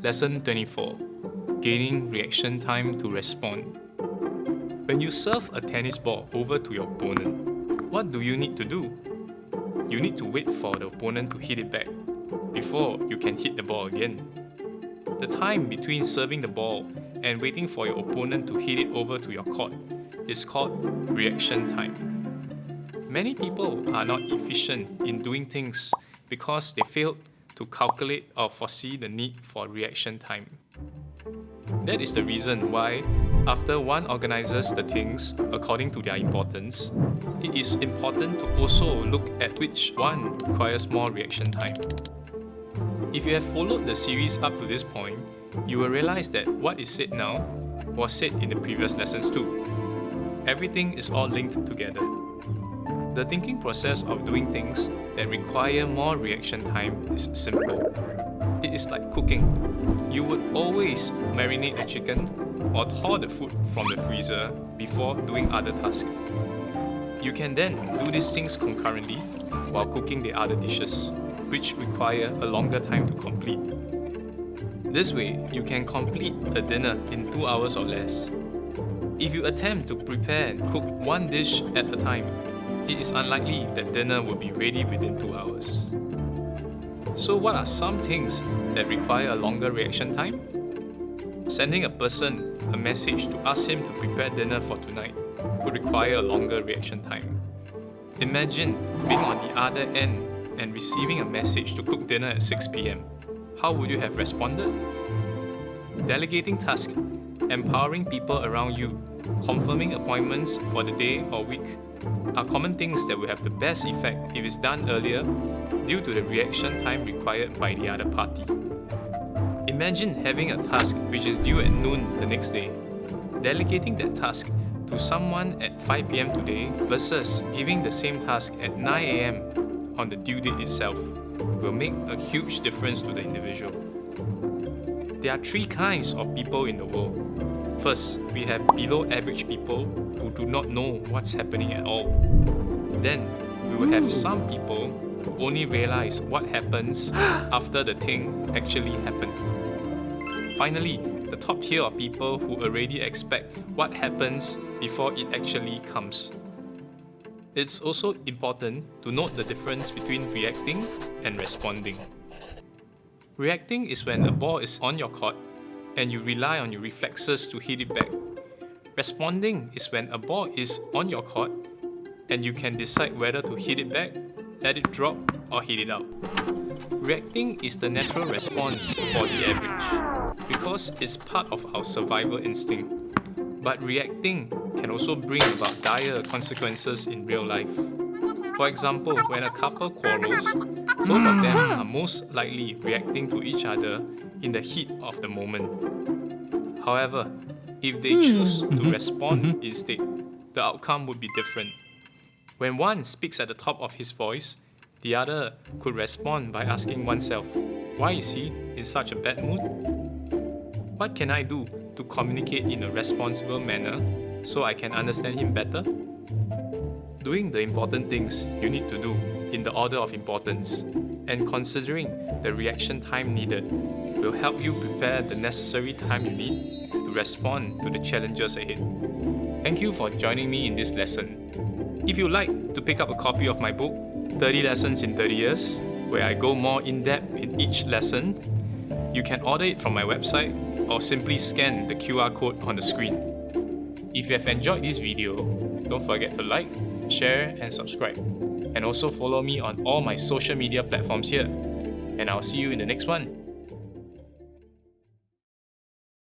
Lesson 24. Gaining reaction time to respond. When you serve a tennis ball over to your opponent, what do you need to do? You need to wait for the opponent to hit it back before you can hit the ball again. The time between serving the ball and waiting for your opponent to hit it over to your court is called reaction time. Many people are not efficient in doing things because they failed to calculate or foresee the need for reaction time. That is the reason why, after one organizes the things according to their importance, it is important to also look at which one requires more reaction time. If you have followed the series up to this point, you will realize that what is said now was said in the previous lessons too. Everything is all linked together. The thinking process of doing things that require more reaction time is simple. It is like cooking. You would always marinate the chicken or thaw the food from the freezer before doing other tasks. You can then do these things concurrently while cooking the other dishes, which require a longer time to complete. This way, you can complete a dinner in 2 hours or less. If you attempt to prepare and cook one dish at a time, it is unlikely that dinner will be ready within 2 hours. So what are some things that require a longer reaction time? Sending a person a message to ask him to prepare dinner for tonight would require a longer reaction time. Imagine being on the other end and receiving a message to cook dinner at 6 p.m. How would you have responded? Delegating tasks, empowering people around you, confirming appointments for the day or week are common things that will have the best effect if it's done earlier due to the reaction time required by the other party. Imagine having a task which is due at noon the next day. Delegating that task to someone at 5 p.m. today versus giving the same task at 9 a.m. on the due date itself will make a huge difference to the individual. There are 3 kinds of people in the world. First, we have below average people who do not know what's happening at all. Then, we will have some people who only realize what happens after the thing actually happened. Finally, the top tier of people who already expect what happens before it actually comes. It's also important to note the difference between reacting and responding. Reacting is when a ball is on your court and you rely on your reflexes to hit it back. Responding is when a ball is on your court and you can decide whether to hit it back, let it drop, or hit it out. Reacting is the natural response for the average because it's part of our survival instinct. But reacting can also bring about dire consequences in real life. For example, when a couple quarrels, both of them are most likely reacting to each other in the heat of the moment. However, if they choose to respond instead, the outcome would be different. When one speaks at the top of his voice, the other could respond by asking oneself, why is he in such a bad mood? What can I do to communicate in a responsible manner so I can understand him better? Doing the important things you need to do in the order of importance and considering the reaction time needed will help you prepare the necessary time you need to respond to the challenges ahead. Thank you for joining me in this lesson. If you'd like to pick up a copy of my book, 30 Lessons in 30 Years, where I go more in-depth in each lesson, you can order it from my website or simply scan the QR code on the screen. If you have enjoyed this video, don't forget to like, share and subscribe. And also follow me on all my social media platforms here. And I'll see you in the next one.